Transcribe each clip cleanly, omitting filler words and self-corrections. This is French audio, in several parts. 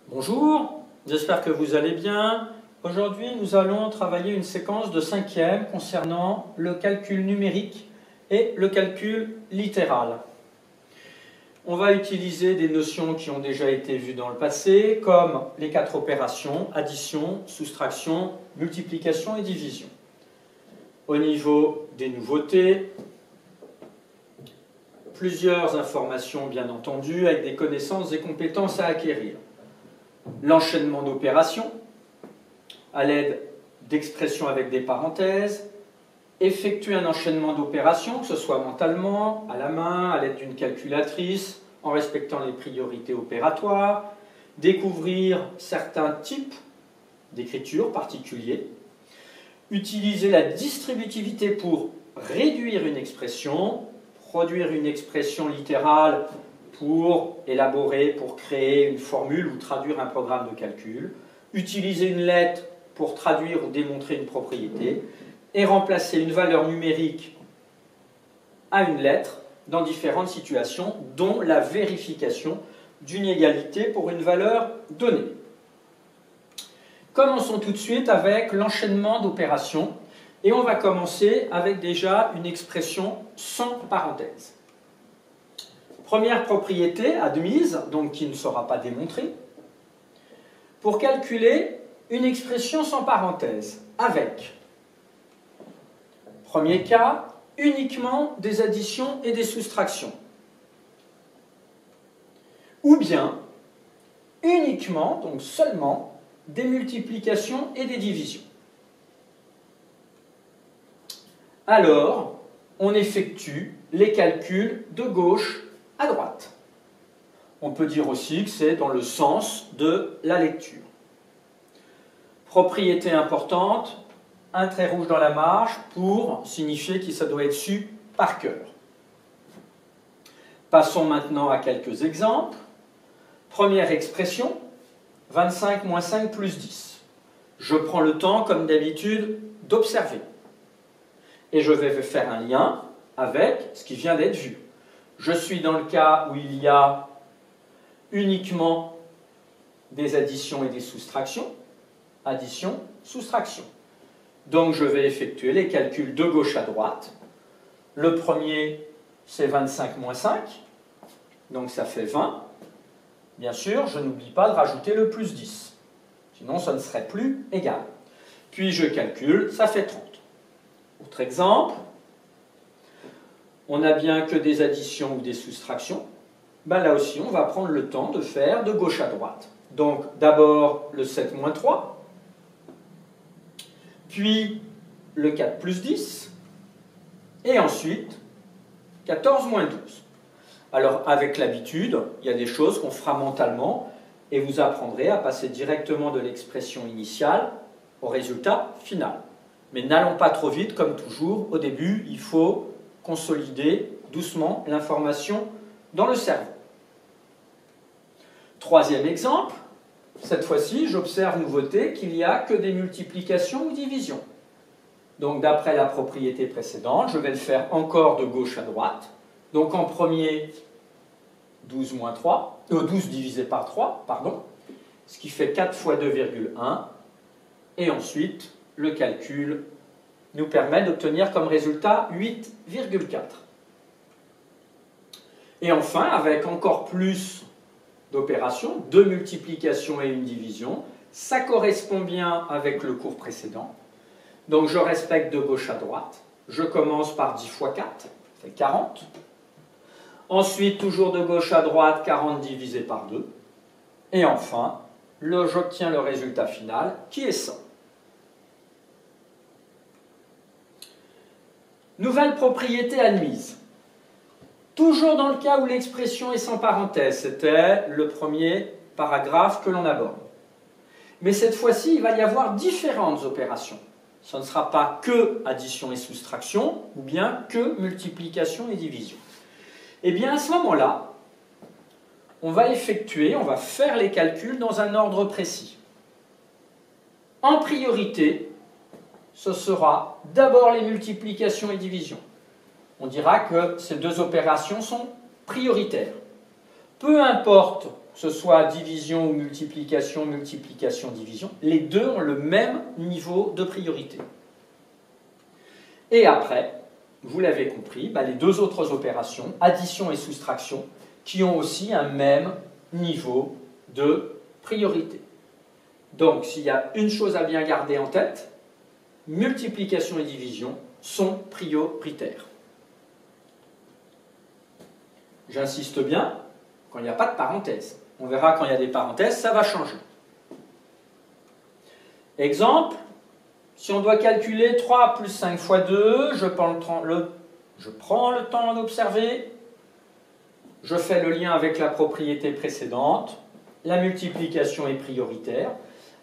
Bonjour, j'espère que vous allez bien. Aujourd'hui, nous allons travailler une séquence de 5e concernant le calcul numérique et le calcul littéral. On va utiliser des notions qui ont déjà été vues dans le passé, comme les 4 opérations, addition, soustraction, multiplication et division. Au niveau des nouveautés, plusieurs informations bien entendu, avec des connaissances et compétences à acquérir. L'enchaînement d'opérations, à l'aide d'expressions avec des parenthèses, effectuer un enchaînement d'opérations, que ce soit mentalement, à la main, à l'aide d'une calculatrice, en respectant les priorités opératoires, découvrir certains types d'écriture particuliers, utiliser la distributivité pour réduire une expression, produire une expression littérale pour élaborer, pour créer une formule ou traduire un programme de calcul, utiliser une lettre pour traduire ou démontrer une propriété, et remplacer une valeur numérique à une lettre dans différentes situations, dont la vérification d'une égalité pour une valeur donnée. Commençons tout de suite avec l'enchaînement d'opérations, et on va commencer avec déjà une expression sans parenthèse. Première propriété admise, donc qui ne sera pas démontrée, pour calculer une expression sans parenthèse, avec, premier cas, uniquement des additions et des soustractions, ou bien uniquement, donc seulement, des multiplications et des divisions. Alors, on effectue les calculs de gauche à droite. On peut dire aussi que c'est dans le sens de la lecture. Propriété importante, un trait rouge dans la marge pour signifier que ça doit être su par cœur. Passons maintenant à quelques exemples. Première expression, 25 moins 5 plus 10. Je prends le temps, comme d'habitude, d'observer. Et je vais faire un lien avec ce qui vient d'être vu. Je suis dans le cas où il y a uniquement des additions et des soustractions. Addition, soustraction. Donc je vais effectuer les calculs de gauche à droite. Le premier, c'est 25 moins 5. Donc ça fait 20. Bien sûr, je n'oublie pas de rajouter le plus 10. Sinon, ça ne serait plus égal. Puis je calcule, ça fait 30. Autre exemple. On n'a bien que des additions ou des soustractions. Ben là aussi, on va prendre le temps de faire de gauche à droite. Donc, d'abord le 7 moins 3, puis le 4 plus 10, et ensuite 14 moins 12. Alors, avec l'habitude, il y a des choses qu'on fera mentalement, et vous apprendrez à passer directement de l'expression initiale au résultat final. Mais n'allons pas trop vite, comme toujours. Au début, il faut consolider doucement l'information dans le cerveau. Troisième exemple, cette fois-ci, j'observe nouveauté qu'il n'y a que des multiplications ou divisions. Donc d'après la propriété précédente, je vais le faire encore de gauche à droite. Donc en premier, 12 moins 3, 12 divisé par 3, pardon, ce qui fait 4 fois 2,1. Et ensuite, le calcul nous permet d'obtenir comme résultat 8,4. Et enfin, avec encore plus d'opérations, 2 multiplications et une division, ça correspond bien avec le cours précédent. Donc je respecte de gauche à droite. Je commence par 10 fois 4, ça fait 40. Ensuite, toujours de gauche à droite, 40 divisé par 2. Et enfin, j'obtiens le résultat final, qui est 100. Nouvelle propriété admise. Toujours dans le cas où l'expression est sans parenthèse, c'était le premier paragraphe que l'on aborde. Mais cette fois-ci, il va y avoir différentes opérations. Ce ne sera pas que addition et soustraction, ou bien que multiplication et division. Et bien à ce moment-là, on va faire les calculs dans un ordre précis. En priorité, ce sera d'abord les multiplications et divisions. On dira que ces deux opérations sont prioritaires. Peu importe que ce soit division ou multiplication, multiplication, division, les deux ont le même niveau de priorité. Et après, vous l'avez compris, les deux autres opérations, addition et soustraction, qui ont aussi un même niveau de priorité. Donc, s'il y a une chose à bien garder en tête, multiplication et division sont prioritaires. J'insiste bien, quand il n'y a pas de parenthèse. On verra quand il y a des parenthèses, ça va changer. Exemple, si on doit calculer 3 plus 5 fois 2, je prends le temps d'observer, je fais le lien avec la propriété précédente, la multiplication est prioritaire.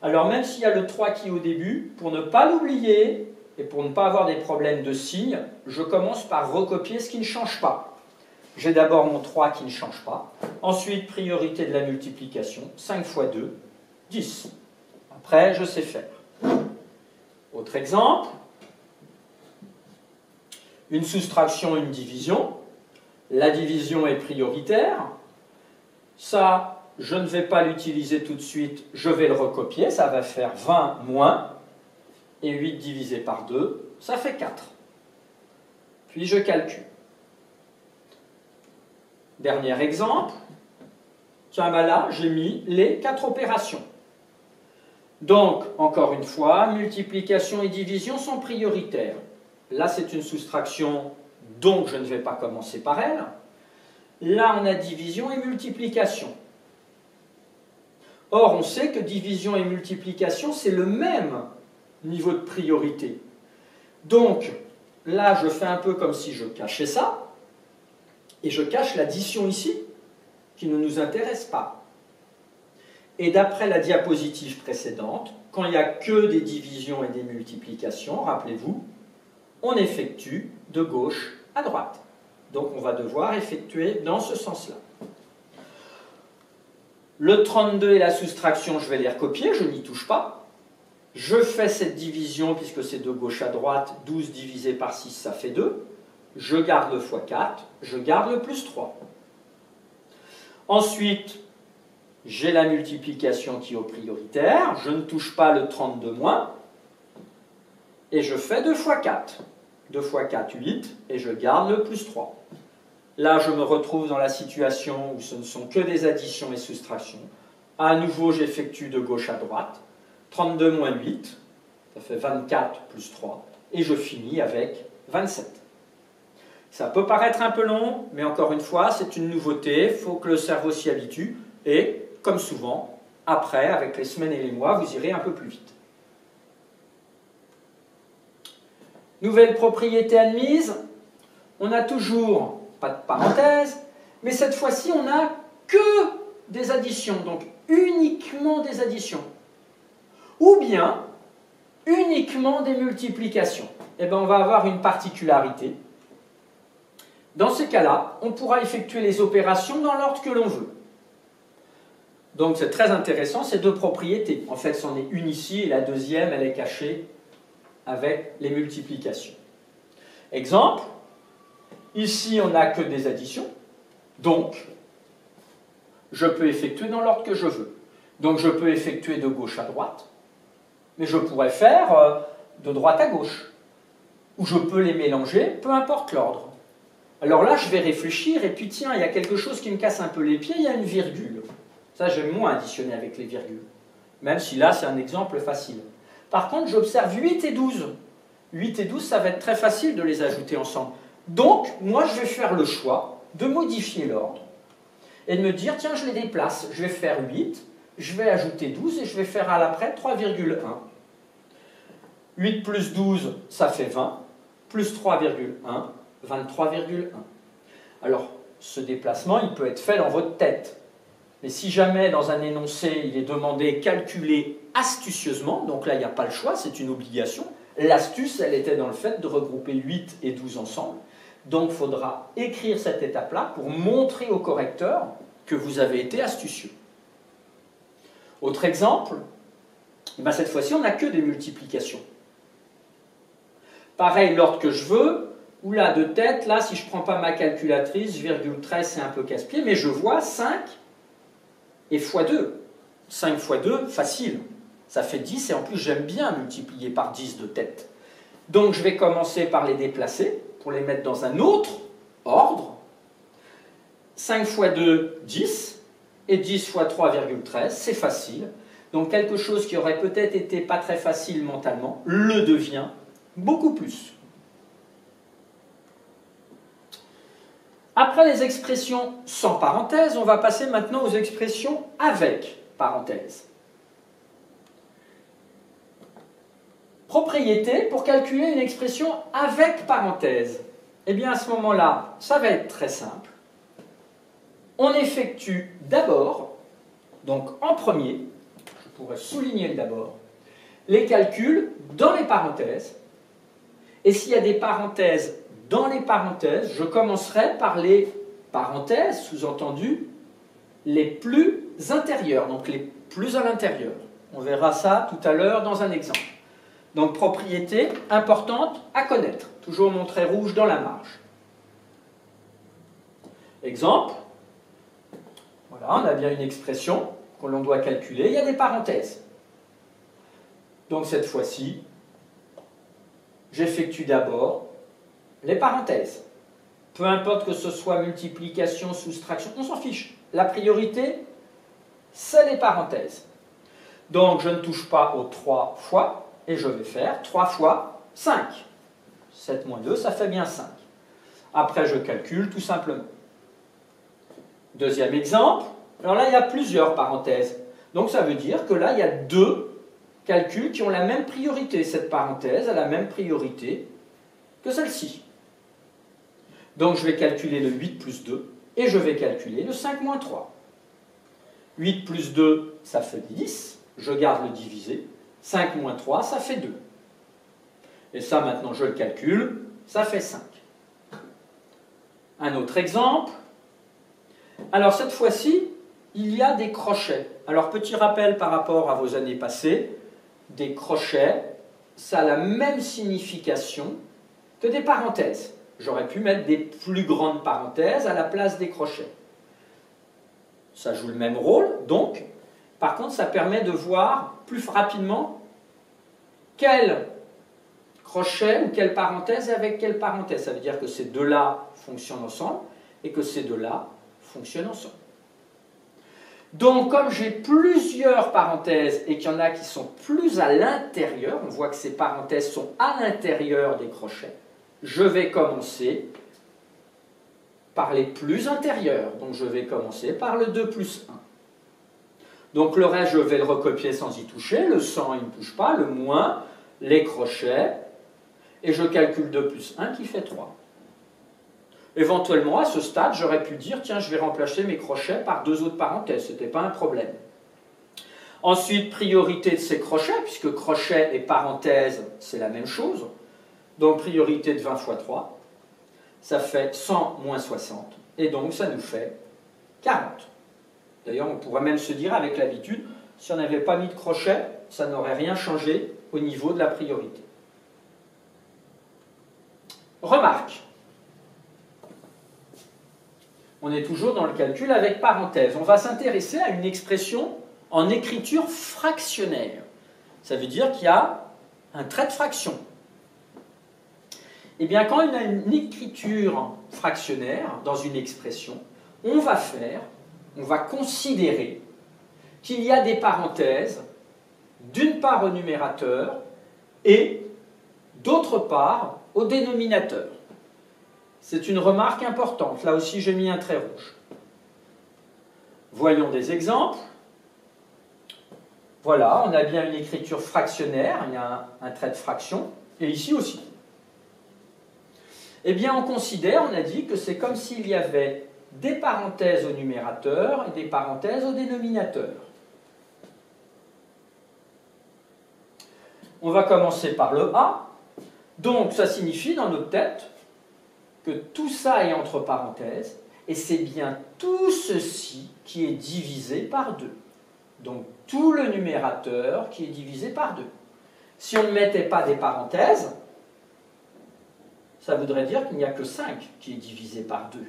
Alors même s'il y a le 3 qui est au début, pour ne pas l'oublier et pour ne pas avoir des problèmes de signes, je commence par recopier ce qui ne change pas. J'ai d'abord mon 3 qui ne change pas. Ensuite, priorité de la multiplication. 5 fois 2, 10. Après, je sais faire. Autre exemple. Une soustraction, une division. La division est prioritaire. Ça, je ne vais pas l'utiliser tout de suite. Je vais le recopier. Ça va faire 20 moins. Et 8 divisé par 2, ça fait 4. Puis je calcule. Dernier exemple, tiens, là, j'ai mis les 4 opérations. Donc, encore une fois, multiplication et division sont prioritaires. Là, c'est une soustraction, donc je ne vais pas commencer par elle. Là, on a division et multiplication. Or, on sait que division et multiplication, c'est le même niveau de priorité. Donc, là, je fais un peu comme si je cachais ça. Et je cache l'addition ici, qui ne nous intéresse pas. Et d'après la diapositive précédente, quand il n'y a que des divisions et des multiplications, rappelez-vous, on effectue de gauche à droite. Donc on va devoir effectuer dans ce sens-là. Le 32 et la soustraction, je vais les recopier, je n'y touche pas. Je fais cette division, puisque c'est de gauche à droite, 12 divisé par 6, ça fait 2. Je garde le x4, je garde le plus 3. Ensuite, j'ai la multiplication qui est au prioritaire, je ne touche pas le 32 moins, et je fais 2 x 4. 2 x 4, 8, et je garde le plus 3. Là, je me retrouve dans la situation où ce ne sont que des additions et soustractions. À nouveau, j'effectue de gauche à droite. 32 moins 8, ça fait 24 plus 3, et je finis avec 27. Ça peut paraître un peu long, mais encore une fois, c'est une nouveauté, il faut que le cerveau s'y habitue, et, comme souvent, après, avec les semaines et les mois, vous irez un peu plus vite. Nouvelle propriété admise, on n'a toujours pas de parenthèse, mais cette fois-ci, on n'a que des additions, donc uniquement des additions. Ou bien, uniquement des multiplications. Eh bien, on va avoir une particularité. Dans ces cas-là, on pourra effectuer les opérations dans l'ordre que l'on veut. Donc c'est très intéressant, ces deux propriétés. En fait, c'en est une ici, et la deuxième, elle est cachée avec les multiplications. Exemple, ici, on n'a que des additions, donc je peux effectuer dans l'ordre que je veux. Donc je peux effectuer de gauche à droite, mais je pourrais faire de droite à gauche, ou je peux les mélanger, peu importe l'ordre. Alors là, je vais réfléchir, et puis tiens, il y a quelque chose qui me casse un peu les pieds, il y a une virgule. Ça, j'aime moins additionner avec les virgules, même si là, c'est un exemple facile. Par contre, j'observe 8 et 12. 8 et 12, ça va être très facile de les ajouter ensemble. Donc, moi, je vais faire le choix de modifier l'ordre, et de me dire, tiens, je les déplace. Je vais faire 8, je vais ajouter 12, et je vais faire à l'après 3,1. 8 plus 12, ça fait 20, plus 3,1, 23,1. Alors, ce déplacement, il peut être fait dans votre tête. Mais si jamais, dans un énoncé, il est demandé calculer astucieusement, donc là, il n'y a pas le choix, c'est une obligation. L'astuce, elle était dans le fait de regrouper 8 et 12 ensemble. Donc, il faudra écrire cette étape-là pour montrer au correcteur que vous avez été astucieux. Autre exemple, cette fois-ci, on n'a que des multiplications. Pareil, l'ordre que je veux, ou là, de tête, là, si je ne prends pas ma calculatrice, virgule 13, c'est un peu casse-pied, mais je vois 5 et x2. 5 x 2, facile. Ça fait 10 et en plus j'aime bien multiplier par 10 de tête. Donc je vais commencer par les déplacer pour les mettre dans un autre ordre. 5 x 2, 10 et 10 x 3,13, c'est facile. Donc quelque chose qui aurait peut-être été pas très facile mentalement, le devient beaucoup plus. Après les expressions sans parenthèse, on va passer maintenant aux expressions avec parenthèse. Propriété pour calculer une expression avec parenthèse. Eh bien à ce moment-là, ça va être très simple. On effectue d'abord, donc en premier, je pourrais souligner le d'abord, les calculs dans les parenthèses. Et s'il y a des parenthèses dans les parenthèses, je commencerai par les parenthèses, sous-entendu, les plus intérieures, donc les plus à l'intérieur. On verra ça tout à l'heure dans un exemple. Donc, propriété importante à connaître. Toujours mon trait rouge dans la marge. Exemple. Voilà, on a bien une expression que l'on doit calculer. Il y a des parenthèses. Donc, cette fois-ci, j'effectue d'abord les parenthèses. Peu importe que ce soit multiplication, soustraction, on s'en fiche. La priorité, c'est les parenthèses. Donc, je ne touche pas aux 3 fois, et je vais faire 3 fois 5. 7 moins 2, ça fait bien 5. Après, je calcule tout simplement. Deuxième exemple. Alors là, il y a plusieurs parenthèses. Donc, ça veut dire que là, il y a 2 calculs qui ont la même priorité. Cette parenthèse a la même priorité que celle-ci. Donc, je vais calculer le 8 plus 2, et je vais calculer le 5 moins 3. 8 plus 2, ça fait 10. Je garde le divisé. 5 moins 3, ça fait 2. Et ça, maintenant, je le calcule. Ça fait 5. Un autre exemple. Alors, cette fois-ci, il y a des crochets. Alors, petit rappel par rapport à vos années passées. Des crochets, ça a la même signification que des parenthèses. J'aurais pu mettre des plus grandes parenthèses à la place des crochets. Ça joue le même rôle, donc, par contre, ça permet de voir plus rapidement quel crochet ou quelle parenthèse est avec quelle parenthèse. Ça veut dire que ces deux-là fonctionnent ensemble et que ces deux-là fonctionnent ensemble. Donc, comme j'ai plusieurs parenthèses et qu'il y en a qui sont plus à l'intérieur, on voit que ces parenthèses sont à l'intérieur des crochets, je vais commencer par les plus intérieurs. Donc, je vais commencer par le 2 plus 1. Donc, le reste, je vais le recopier sans y toucher. Le 100, il ne touche pas. Le moins, les crochets. Et je calcule 2 plus 1 qui fait 3. Éventuellement, à ce stade, j'aurais pu dire, tiens, je vais remplacer mes crochets par 2 autres parenthèses. Ce n'était pas un problème. Ensuite, priorité de ces crochets, puisque crochet et parenthèse, c'est la même chose. Donc, priorité de 20 fois 3, ça fait 100 moins 60. Et donc, ça nous fait 40. D'ailleurs, on pourrait même se dire, avec l'habitude, si on n'avait pas mis de crochet, ça n'aurait rien changé au niveau de la priorité. Remarque. On est toujours dans le calcul avec parenthèse. On va s'intéresser à une expression en écriture fractionnaire. Ça veut dire qu'il y a un trait de fraction. Eh bien, quand on a une écriture fractionnaire dans une expression, on va considérer qu'il y a des parenthèses, d'une part au numérateur et d'autre part au dénominateur. C'est une remarque importante. Là aussi, j'ai mis un trait rouge. Voyons des exemples. Voilà, on a bien une écriture fractionnaire, il y a un trait de fraction, et ici aussi. Eh bien, on considère, on a dit que c'est comme s'il y avait des parenthèses au numérateur et des parenthèses au dénominateur. On va commencer par le A. Donc, ça signifie dans notre tête que tout ça est entre parenthèses, et c'est bien tout ceci qui est divisé par 2. Donc, tout le numérateur qui est divisé par 2. Si on ne mettait pas des parenthèses, ça voudrait dire qu'il n'y a que 5 qui est divisé par 2.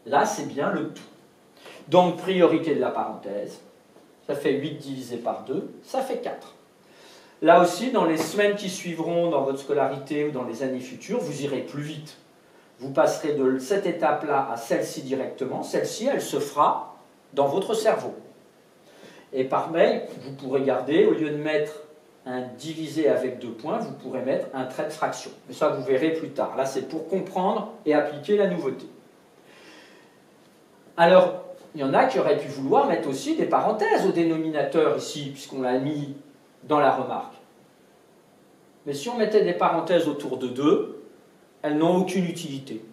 Là, c'est bien le tout. Donc, priorité de la parenthèse, ça fait 8 divisé par 2, ça fait 4. Là aussi, dans les semaines qui suivront dans votre scolarité ou dans les années futures, vous irez plus vite. Vous passerez de cette étape-là à celle-ci directement. Celle-ci, elle se fera dans votre cerveau. Et pareil, vous pourrez garder, au lieu de mettre un divisé avec 2 points, vous pourrez mettre un trait de fraction. Mais ça, vous verrez plus tard. Là, c'est pour comprendre et appliquer la nouveauté. Alors, il y en a qui auraient pu vouloir mettre aussi des parenthèses au dénominateur ici, puisqu'on l'a mis dans la remarque. Mais si on mettait des parenthèses autour de 2, elles n'ont aucune utilité,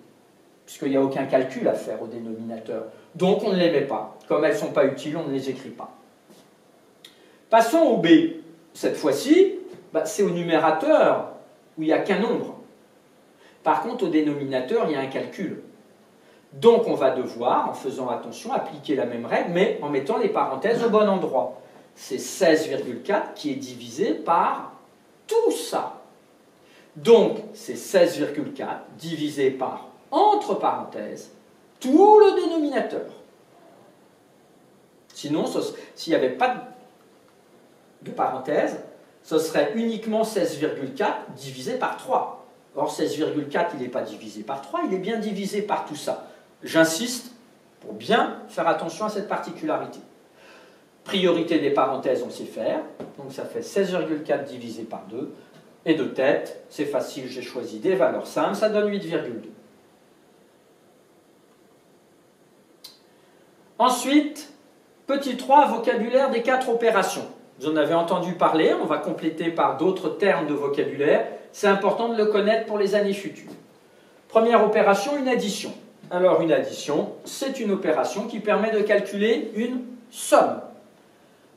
puisqu'il n'y a aucun calcul à faire au dénominateur. Donc on ne les met pas. Comme elles ne sont pas utiles, on ne les écrit pas. Passons au B. Cette fois-ci, c'est au numérateur où il n'y a qu'un nombre. Par contre, au dénominateur, il y a un calcul. Donc on va devoir, en faisant attention, appliquer la même règle, mais en mettant les parenthèses au bon endroit. C'est 16,4 qui est divisé par tout ça. Donc, c'est 16,4 divisé par, entre parenthèses, tout le dénominateur. Sinon, s'il n'y avait pas de parenthèse, ce serait uniquement 16,4 divisé par 3. Or, 16,4, il n'est pas divisé par 3, il est bien divisé par tout ça. J'insiste pour bien faire attention à cette particularité. Priorité des parenthèses, on sait faire. Donc ça fait 16,4 divisé par 2. Et de tête, c'est facile, j'ai choisi des valeurs simples, ça donne 8,2. Ensuite, petit 3, vocabulaire des 4 opérations. Vous en avez entendu parler, on va compléter par d'autres termes de vocabulaire. C'est important de le connaître pour les années futures. Première opération, une addition. Alors une addition, c'est une opération qui permet de calculer une somme.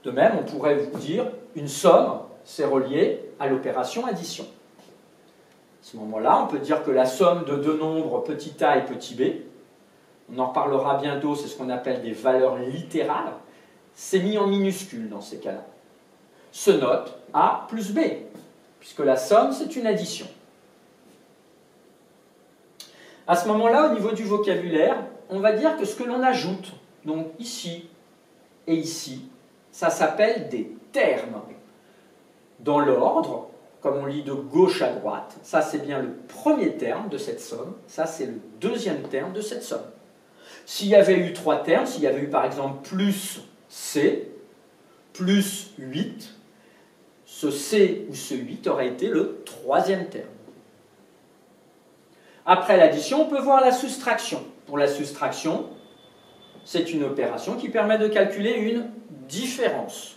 De même, on pourrait vous dire une somme, c'est relié à l'opération addition. À ce moment-là, on peut dire que la somme de deux nombres petit a et petit b, on en reparlera bientôt, c'est ce qu'on appelle des valeurs littérales, c'est mis en minuscule dans ces cas-là. Se note a plus b, puisque la somme, c'est une addition. À ce moment-là, au niveau du vocabulaire, on va dire que ce que l'on ajoute, donc ici et ici, ça s'appelle des termes. Dans l'ordre, comme on lit de gauche à droite, ça c'est bien le premier terme de cette somme, ça c'est le deuxième terme de cette somme. S'il y avait eu 3 termes, s'il y avait eu par exemple plus C, plus 8, ce C ou ce 8 aurait été le troisième terme. Après l'addition, on peut voir la soustraction. Pour la soustraction, c'est une opération qui permet de calculer une différence.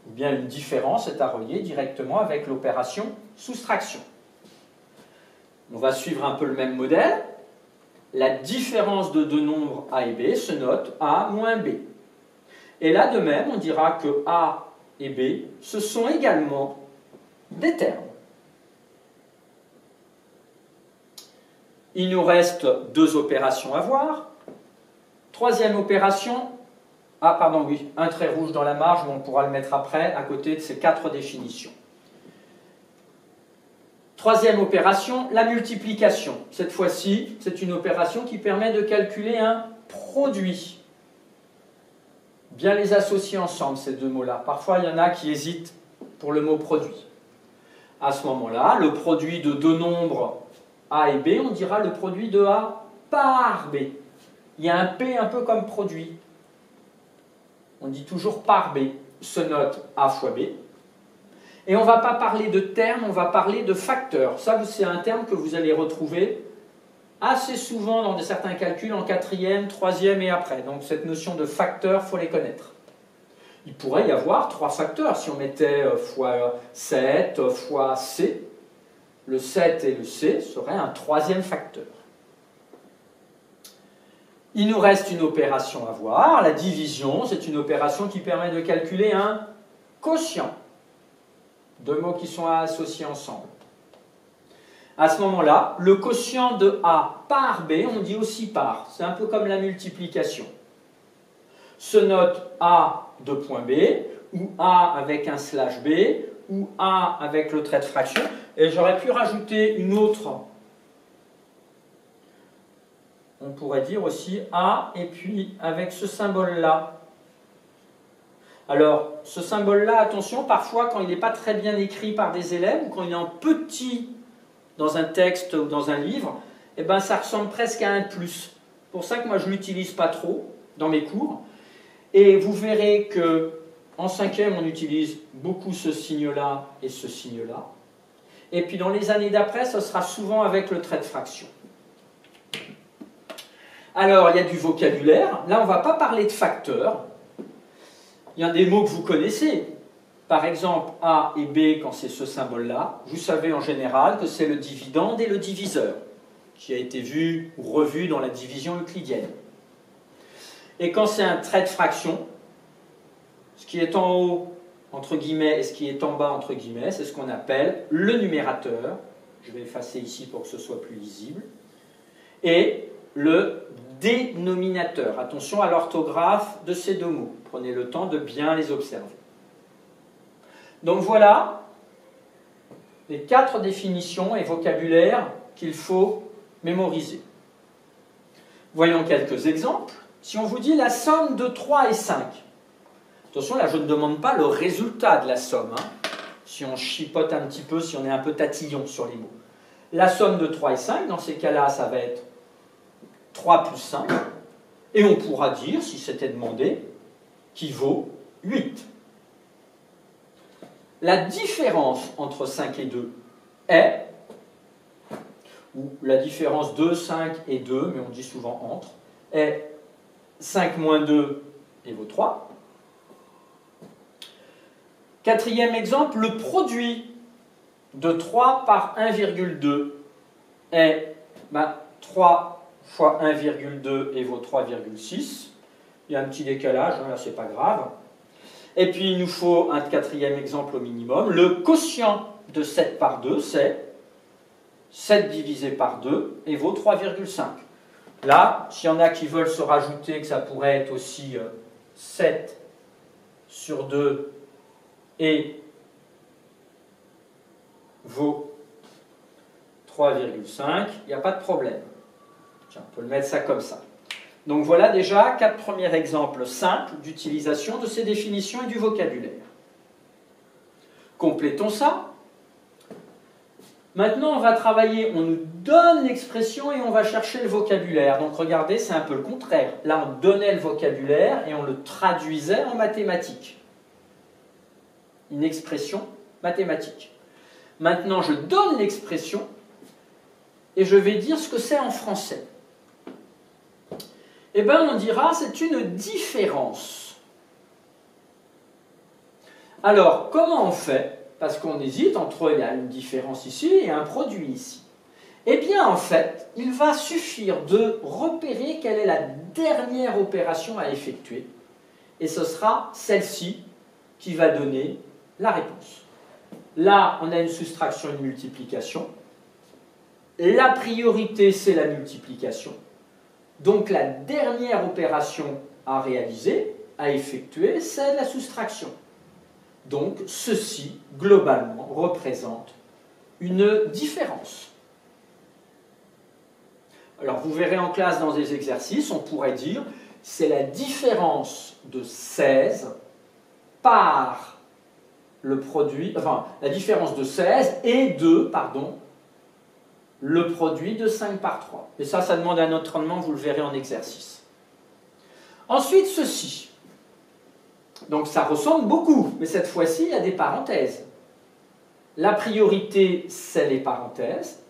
Ou bien une différence est à relier directement avec l'opération soustraction. On va suivre un peu le même modèle. La différence de deux nombres A et B se note A moins B. Et là, de même, on dira que A et B, ce sont également des termes. Il nous reste 2 opérations à voir. Troisième opération, un trait rouge dans la marge, mais on pourra le mettre après, à côté de ces 4 définitions. Troisième opération, la multiplication. Cette fois-ci, c'est une opération qui permet de calculer un produit. Bien les associer ensemble, ces deux mots-là. Parfois, il y en a qui hésitent pour le mot produit. À ce moment-là, le produit de deux nombres A et B, on dira le produit de A par B. Il y a un P un peu comme produit. On dit toujours par B, se note A fois B. Et on ne va pas parler de termes, on va parler de facteurs. Ça, c'est un terme que vous allez retrouver assez souvent dans certains calculs en 4e, 3e et après. Donc cette notion de facteurs, il faut les connaître. Il pourrait y avoir 3 facteurs. Si on mettait fois 7, fois C, le 7 et le C seraient un 3e facteur. Il nous reste une opération à voir. La division, c'est une opération qui permet de calculer un quotient. 2 mots qui sont associés ensemble. À ce moment-là, le quotient de A par B, on dit aussi par. C'est un peu comme la multiplication. Se note A de point B, ou A avec un slash B, ou A avec le trait de fraction. Et j'aurais pu rajouter une autre on pourrait dire aussi A, et puis avec ce symbole-là. Alors, ce symbole-là, attention, parfois, quand il n'est pas très bien écrit par des élèves, ou quand il est en petit dans un texte ou dans un livre, eh ben, ça ressemble presque à un plus. C'est pour ça que moi, je ne l'utilise pas trop dans mes cours. Et vous verrez qu'en 5e, on utilise beaucoup ce signe-là et ce signe-là. Et puis, dans les années d'après, ce sera souvent avec le trait de fraction. Alors, il y a du vocabulaire. Là, on ne va pas parler de facteurs. Il y a des mots que vous connaissez. Par exemple, A et B, quand c'est ce symbole-là, vous savez en général que c'est le dividende et le diviseur, qui a été vu ou revu dans la division euclidienne. Et quand c'est un trait de fraction, ce qui est en haut, entre guillemets, et ce qui est en bas, entre guillemets, c'est ce qu'on appelle le numérateur. Je vais effacer ici pour que ce soit plus lisible. Et le dénominateur. Attention à l'orthographe de ces deux mots. Prenez le temps de bien les observer. Donc voilà les 4 définitions et vocabulaires qu'il faut mémoriser. Voyons quelques exemples. Si on vous dit la somme de 3 et 5, attention, là je ne demande pas le résultat de la somme, hein. Si on chipote un petit peu, si on est un peu tatillon sur les mots. La somme de 3 et 5, dans ces cas-là, ça va être 3 plus 5, et on pourra dire, si c'était demandé, qui vaut 8. La différence entre 5 et 2 est, ou la différence de 5 et 2, mais on dit souvent entre, est 5 moins 2 et vaut 3. 4e exemple, le produit de 3 par 1,2 est 3 fois 1,2 et vaut 3,6. Il y a un petit décalage, hein, là c'est pas grave. Et puis il nous faut un 4e exemple au minimum. Le quotient de 7 par 2, c'est 7 divisé par 2 et vaut 3,5. Là, s'il y en a qui veulent se rajouter que ça pourrait être aussi 7 sur 2 et vaut 3,5, il n'y a pas de problème. Tiens, on peut le mettre ça comme ça. Donc voilà déjà 4 premiers exemples simples d'utilisation de ces définitions et du vocabulaire. Complétons ça. Maintenant, on va travailler, on nous donne l'expression et on va chercher le vocabulaire. Donc regardez, c'est un peu le contraire. Là, on donnait le vocabulaire et on le traduisait en mathématiques. Une expression mathématique. Maintenant, je donne l'expression et je vais dire ce que c'est en français. Eh bien, on dira c'est une différence. Alors, comment on fait? Parce qu'on hésite entre il y a une différence ici et un produit ici. Eh bien, en fait, il va suffire de repérer quelle est la dernière opération à effectuer. Et ce sera celle-ci qui va donner la réponse. Là, on a une soustraction et une multiplication. La priorité, c'est la multiplication. Donc, la dernière opération à réaliser, à effectuer, c'est la soustraction. Donc, ceci, globalement, représente une différence. Alors, vous verrez en classe dans des exercices, on pourrait dire, c'est la différence de 16 par le produit, enfin, la différence de 16 et de, le produit de 5 par 3. Et ça demande un autre rendement, vous le verrez en exercice. Ensuite, ceci. Donc ça ressemble beaucoup, mais cette fois-ci, il y a des parenthèses. La priorité, c'est les parenthèses.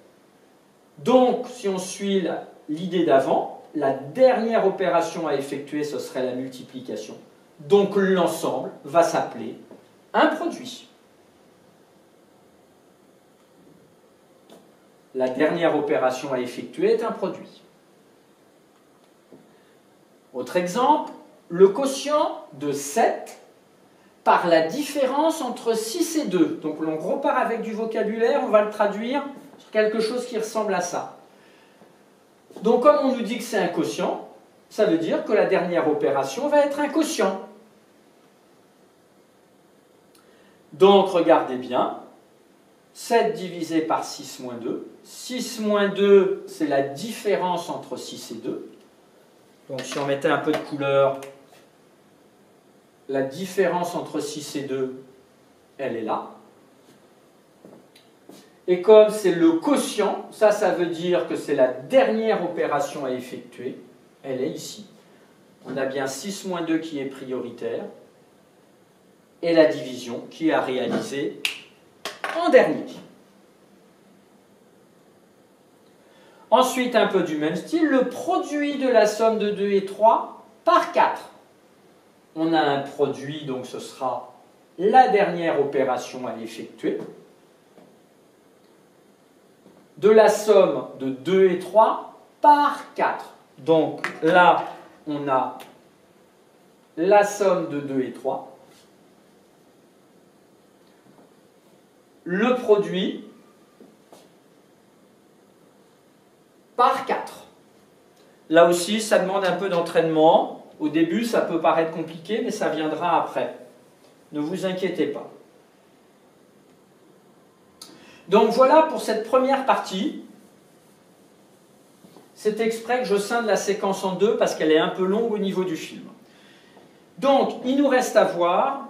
Donc, si on suit l'idée d'avant, la dernière opération à effectuer, ce serait la multiplication. Donc l'ensemble va s'appeler un produit. La dernière opération à effectuer est un produit. Autre exemple, le quotient de 7 par la différence entre 6 et 2. Donc on repart avec du vocabulaire, on va le traduire sur quelque chose qui ressemble à ça. Donc comme on nous dit que c'est un quotient, ça veut dire que la dernière opération va être un quotient. Donc regardez bien, 7 divisé par 6 moins 2. 6 moins 2, c'est la différence entre 6 et 2. Donc si on mettait un peu de couleur, la différence entre 6 et 2, elle est là. Et comme c'est le quotient, ça veut dire que c'est la dernière opération à effectuer, elle est ici. On a bien 6 moins 2 qui est prioritaire, et la division qui est à réaliser en dernier. Ensuite, un peu du même style, le produit de la somme de 2 et 3 par 4. On a un produit, donc ce sera la dernière opération à effectuer. De la somme de 2 et 3 par 4. Donc là, on a la somme de 2 et 3. Le produit par 4. Là aussi, ça demande un peu d'entraînement. Au début, ça peut paraître compliqué, mais ça viendra après. Ne vous inquiétez pas. Donc voilà pour cette première partie. C'est exprès que je scinde la séquence en deux parce qu'elle est un peu longue au niveau du film. Donc, il nous reste à voir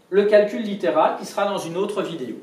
le calcul littéral qui sera dans une autre vidéo.